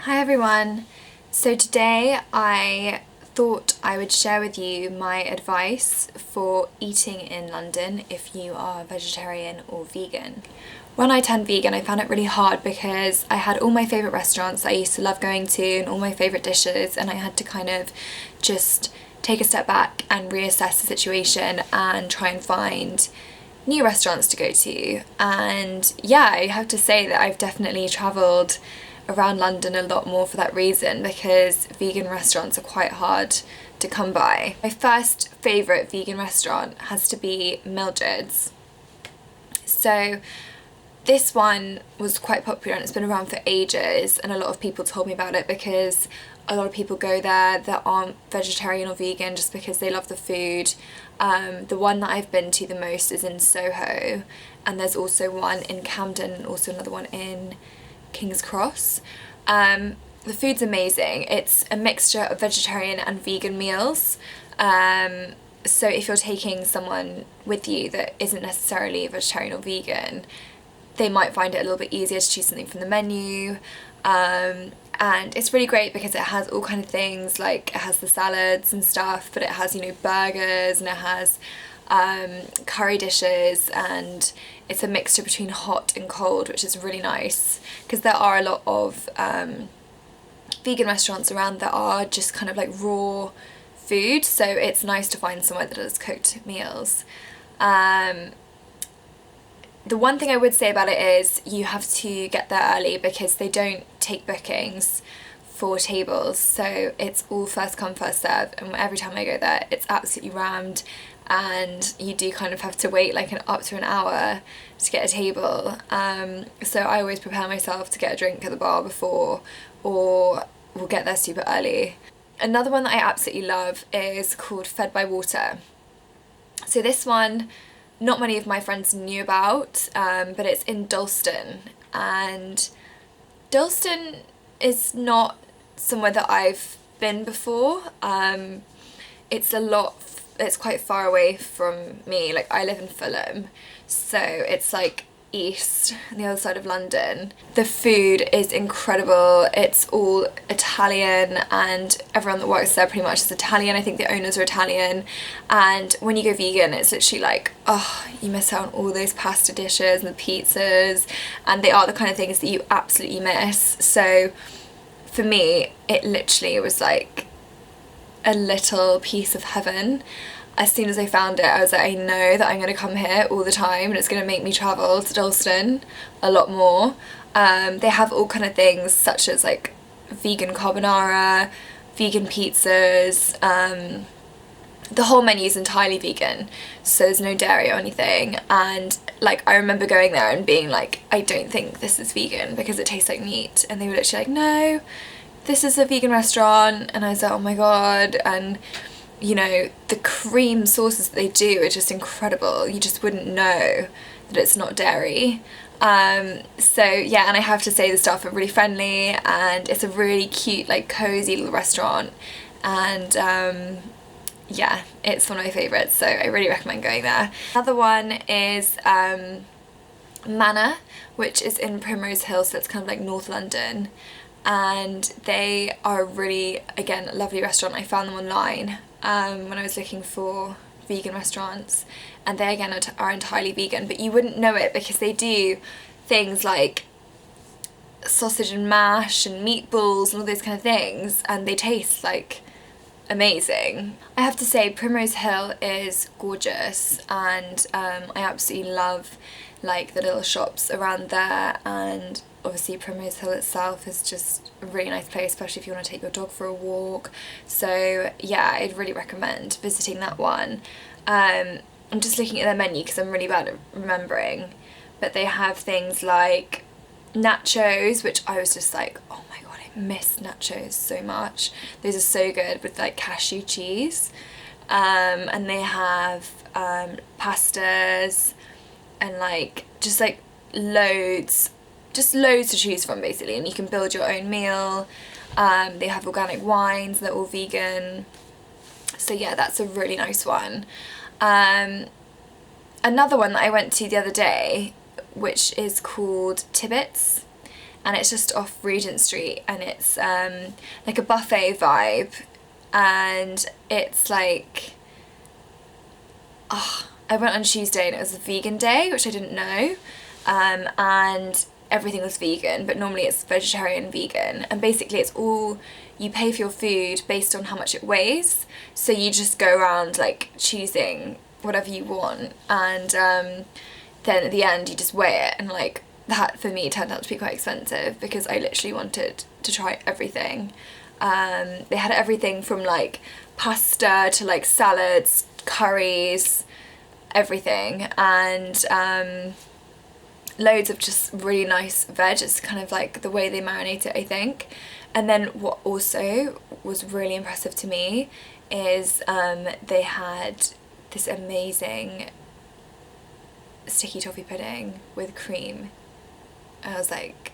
Hi everyone. So today I thought I would share with you my advice for eating in London if you are vegetarian or vegan. When I turned vegan I found it really hard because I had all my favourite restaurants that I used to love going to and all my favourite dishes, and I had to kind of just take a step back and reassess the situation and try and find new restaurants to go to. And yeah, I have to say that I've definitely travelled around London a lot more for that reason, because vegan restaurants are quite hard to come by. My first favourite vegan restaurant has to be Mildred's. So this one was quite popular and it's been around for ages, and a lot of people told me about it because a lot of people go there that aren't vegetarian or vegan just because they love the food. The one that I've been to the most is in Soho, and there's also one in Camden and also another one in King's Cross. The food's amazing. It's a mixture of vegetarian and vegan meals. So if you're taking someone with you that isn't necessarily vegetarian or vegan, they might find it a little bit easier to choose something from the menu. And it's really great because it has all kind of things, like it has the salads and stuff, but it has, you know, burgers, and it has curry dishes, and it's a mixture between hot and cold, which is really nice because there are a lot of vegan restaurants around that are just kind of like raw food, so it's nice to find somewhere that does cooked meals. The one thing I would say about it is you have to get there early because they don't take bookings for tables, so it's all first come first serve, and every time I go there it's absolutely rammed, and you do kind of have to wait like up to an hour to get a table. So I always prepare myself to get a drink at the bar before, or we'll get there super early. Another one that I absolutely love is called Fed by Water. So this one, not many of my friends knew about, but it's in Dalston, and Dalston is not somewhere that I've been before. It's quite far away from me. Like, I live in Fulham, so it's like east, on the other side of London. The food is incredible. It's all Italian, and everyone that works there pretty much is Italian. I think the owners are Italian, and when you go vegan it's literally like, oh, you miss out on all those pasta dishes and the pizzas, and they are the kind of things that you absolutely miss. So for me it literally was like a little piece of heaven. As soon as I found it, I was like, I know that I'm going to come here all the time and it's going to make me travel to Dalston a lot more. They have all kind of things such as like vegan carbonara, vegan pizzas, the whole menu is entirely vegan, so there's no dairy or anything. And like, I remember going there and being like, I don't think this is vegan because it tastes like meat, and they were literally like, no, this is a vegan restaurant. And I was like, oh my god. And you know, the cream sauces that they do are just incredible. You just wouldn't know that it's not dairy. So yeah, and I have to say the staff are really friendly, and it's a really cute, like cozy little restaurant, and yeah, it's one of my favourites, so I really recommend going there. Another one is Manna, which is in Primrose Hill, so it's kind of like North London, and they are a really, again, lovely restaurant. I found them online when I was looking for vegan restaurants, and they again are entirely vegan, but you wouldn't know it because they do things like sausage and mash and meatballs and all those kind of things, and they taste like amazing. I have to say Primrose Hill is gorgeous, and I absolutely love like the little shops around there, and obviously Primrose Hill itself is just a really nice place, especially if you want to take your dog for a walk. So yeah, I'd really recommend visiting that one. I'm just looking at their menu because I'm really bad at remembering, but they have things like nachos, which I was just like, oh my god, I miss nachos so much. Those are so good with like cashew cheese. And they have pastas and like just like loads to choose from basically, and you can build your own meal. They have organic wines, they're all vegan, so yeah, that's a really nice one. Another one that I went to the other day, which is called Tibbets, and it's just off Regent Street, and it's like a buffet vibe, and it's like, oh, I went on Tuesday and it was a vegan day, which I didn't know, and everything was vegan, but normally it's vegetarian vegan, and basically it's all, you pay for your food based on how much it weighs, so you just go around like choosing whatever you want, and then at the end you just weigh it, and like that for me turned out to be quite expensive because I literally wanted to try everything. They had everything from like pasta to like salads, curries, everything, and loads of just really nice veg. It's kind of like the way they marinate it, I think. And then what also was really impressive to me is they had this amazing sticky toffee pudding with cream. I was like,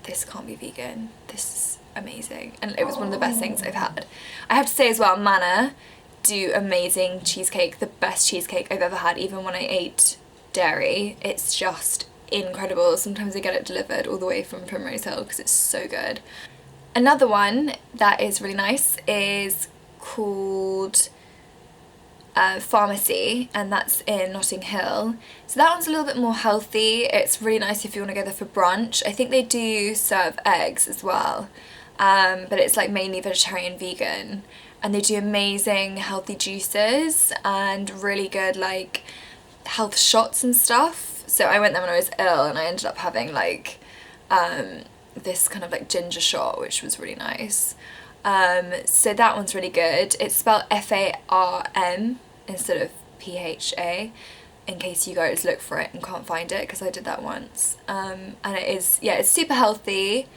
this can't be vegan, this is amazing, and it was one of the best things I've had. I have to say as well, Manna do amazing cheesecake, the best cheesecake I've ever had, even when I ate dairy. It's just incredible. Sometimes I get it delivered all the way from Primrose Hill because it's so good. Another one that is really nice is called Pharmacy, and that's in Notting Hill. So that one's a little bit more healthy. It's really nice if you want to go there for brunch. I think they do serve eggs as well, but it's like mainly vegetarian vegan, and they do amazing healthy juices and really good like health shots and stuff. So I went there when I was ill, and I ended up having like this kind of like ginger shot, which was really nice. So that one's really good. It's spelled F-A-R-M instead of P-H-A, in case you guys look for it and can't find it, because I did that once. And it is, yeah, it's super healthy.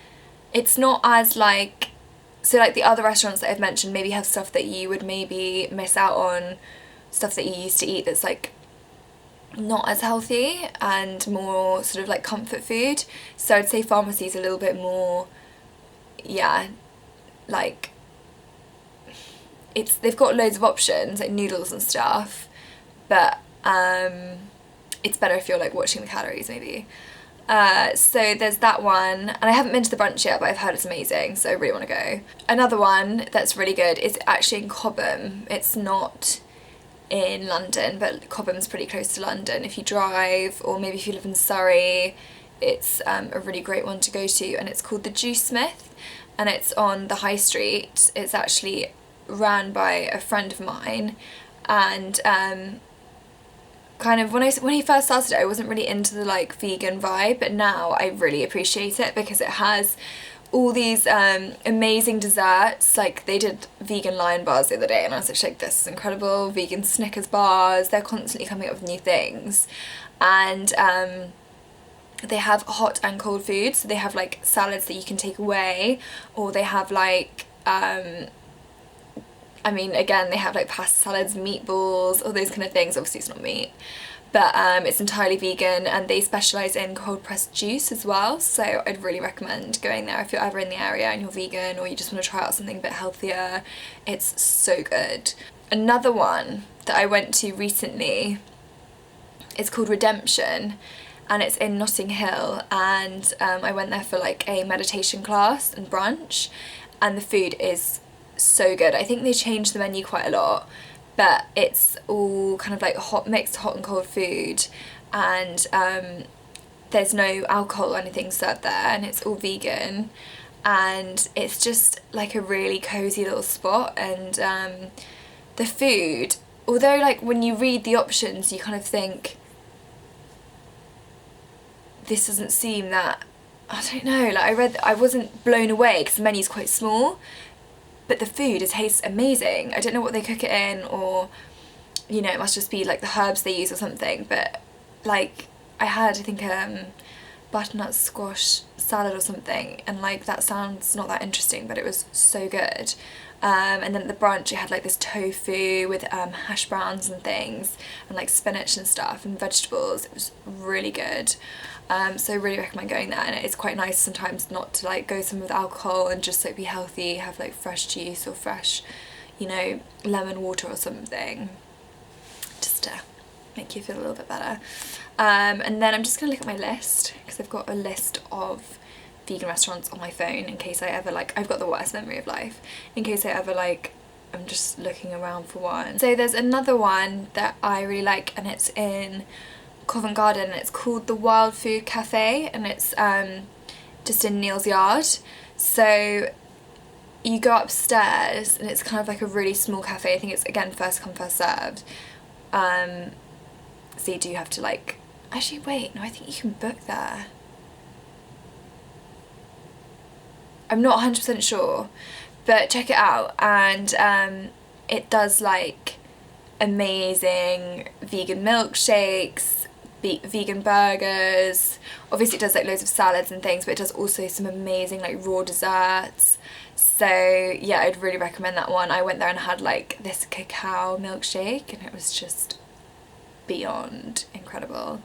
It's not as like, so like the other restaurants that I've mentioned maybe have stuff that you would maybe miss out on, stuff that you used to eat that's like not as healthy and more sort of like comfort food. So I'd say Pharmacy is a little bit more, yeah, like they've got loads of options like noodles and stuff, but it's better if you're like watching the calories maybe. So there's that one, and I haven't been to the brunch yet, but I've heard it's amazing, so I really want to go. Another one that's really good is actually in Cobham. It's not in London, but Cobham's pretty close to London. If you drive, or maybe if you live in Surrey, it's a really great one to go to, and it's called the Juice Smith, and it's on the High Street. It's actually ran by a friend of mine, and kind of when he first started it, I wasn't really into the like vegan vibe, but now I really appreciate it because it has all these amazing desserts. Like they did vegan lion bars the other day, and I was just like, this is incredible. Vegan Snickers bars, they're constantly coming up with new things, and they have hot and cold food. So they have like salads that you can take away, or they have like I mean, again, they have like pasta salads, meatballs, all those kind of things. Obviously it's not meat, but it's entirely vegan, and they specialise in cold pressed juice as well. So I'd really recommend going there if you're ever in the area and you're vegan, or you just want to try out something a bit healthier. It's so good. Another one that I went to recently is called Redemption, and it's in Notting Hill, and I went there for like a meditation class and brunch, and the food is so good. I think they changed the menu quite a lot, but it's all kind of like mixed hot and cold food, and there's no alcohol or anything served there, and it's all vegan, and it's just like a really cozy little spot. And the food, although like when you read the options you kind of think, this doesn't seem that, I don't know, like I wasn't blown away because the menu's quite small, but the food tastes amazing. I don't know what they cook it in, or, you know, it must just be like the herbs they use or something, but like I had, I think, butternut squash salad or something, and like that sounds not that interesting, but it was so good. And then at the brunch it had like this tofu with hash browns and things, and like spinach and stuff and vegetables. It was really good. So I really recommend going there, and it's quite nice sometimes not to like go somewhere with alcohol and just like be healthy, have like fresh juice or fresh, you know, lemon water or something, just to make you feel a little bit better. And then I'm just gonna look at my list, because I've got a list of vegan restaurants on my phone in case I ever like, I've got the worst memory of life, in case I ever like, I'm just looking around for one. So there's another one that I really like, and it's in Covent Garden, and it's called the Wild Food Cafe, and it's just in Neal's Yard. So you go upstairs and it's kind of like a really small cafe. I think it's, again, first come first served. So you do have to like, actually wait, no, I think you can book there. I'm not 100% sure, but check it out. And it does like amazing vegan milkshakes, vegan burgers. Obviously it does like loads of salads and things, but it does also some amazing like raw desserts. So yeah, I'd really recommend that one. I went there and had like this cacao milkshake, and it was just beyond incredible.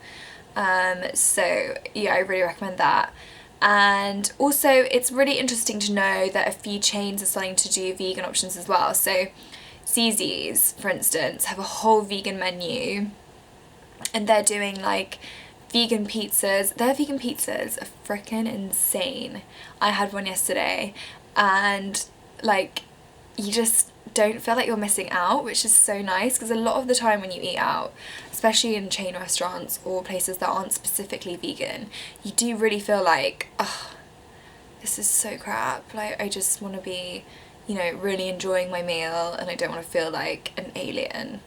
So yeah, I really recommend that. And also it's really interesting to know that a few chains are starting to do vegan options as well. So Zzz's, for instance, have a whole vegan menu, and they're doing like vegan pizzas. Their vegan pizzas are freaking insane. I had one yesterday, and like you just don't feel like you're missing out, which is so nice, because a lot of the time when you eat out, especially in chain restaurants or places that aren't specifically vegan, you do really feel like, oh, this is so crap, like I just want to be, you know, really enjoying my meal, and I don't want to feel like an alien.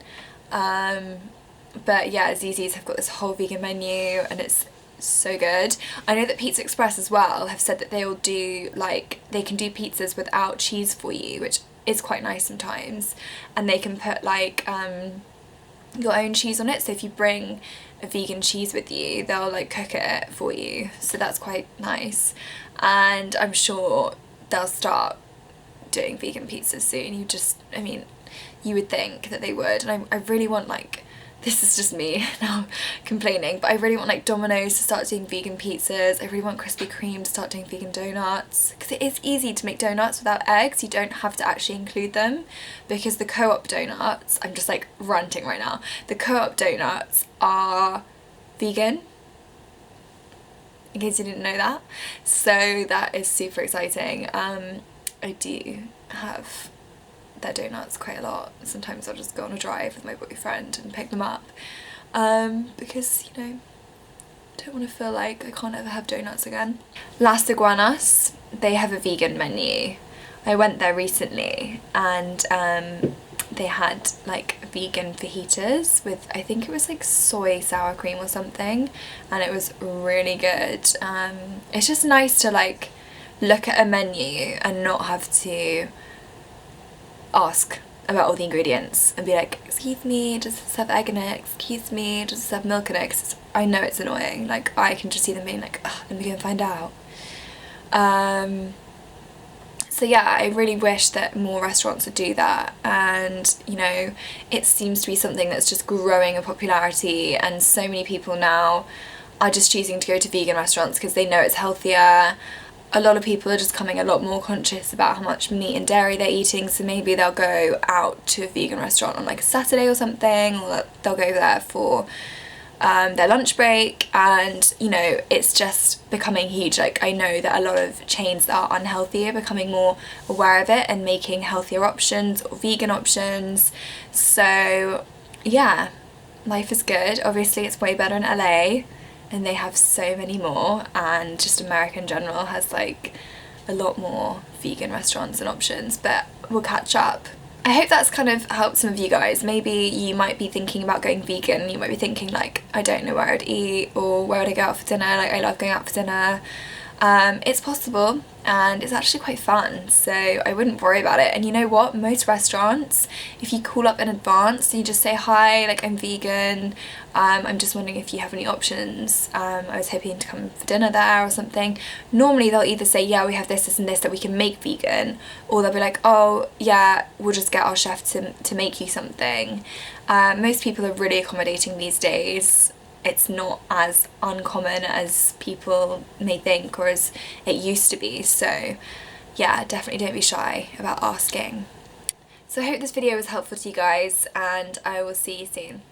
But yeah, Zzz's have got this whole vegan menu, and it's so good. I know that Pizza Express as well have said that they'll do like, they can do pizzas without cheese for you, which is quite nice sometimes, and they can put like your own cheese on it. So if you bring a vegan cheese with you, they'll like cook it for you, so that's quite nice. And I'm sure they'll start doing vegan pizzas soon. You just, I mean, you would think that they would. And I really want, like, this is just me now complaining, but I really want like Domino's to start doing vegan pizzas. I really want Krispy Kreme to start doing vegan donuts, because it is easy to make donuts without eggs. You don't have to actually include them, because the Co-op donuts, I'm just like ranting right now, the Co-op donuts are vegan, in case you didn't know that. So that is super exciting. I do have their donuts quite a lot. Sometimes I'll just go on a drive with my boyfriend and pick them up, because, you know, I don't want to feel like I can't ever have donuts again. Las Iguanas, they have a vegan menu. I went there recently, and they had like vegan fajitas with, I think it was like soy sour cream or something, and it was really good. It's just nice to like look at a menu and not have to ask about all the ingredients and be like, excuse me, does this have egg in it? Excuse me, does this have milk in it? 'Cause I know it's annoying. Like, I can just see them being like, ugh, let me go and find out. So yeah, I really wish that more restaurants would do that, and you know, it seems to be something that's just growing in popularity, and so many people now are just choosing to go to vegan restaurants because they know it's healthier. A lot of people are just becoming a lot more conscious about how much meat and dairy they're eating, so maybe they'll go out to a vegan restaurant on like a Saturday or something, or they'll go there for their lunch break, and you know, it's just becoming huge. Like, I know that a lot of chains that are unhealthy are becoming more aware of it and making healthier options or vegan options. So yeah, life is good. Obviously it's way better in LA, and they have so many more, and just America in general has like a lot more vegan restaurants and options, but we'll catch up. I hope that's kind of helped some of you guys. Maybe you might be thinking about going vegan, you might be thinking like, I don't know where I'd eat, or where would I go out for dinner, like I love going out for dinner. It's possible, and it's actually quite fun, so I wouldn't worry about it. And you know what, most restaurants, if you call up in advance and you just say, hi, like I'm vegan, I'm just wondering if you have any options, I was hoping to come for dinner there or something. Normally they'll either say, yeah, we have this, this and this that we can make vegan, or they'll be like, oh yeah, we'll just get our chef to make you something. Most people are really accommodating these days. It's not as uncommon as people may think, or as it used to be. So yeah, definitely don't be shy about asking. So I hope this video was helpful to you guys, and I will see you soon.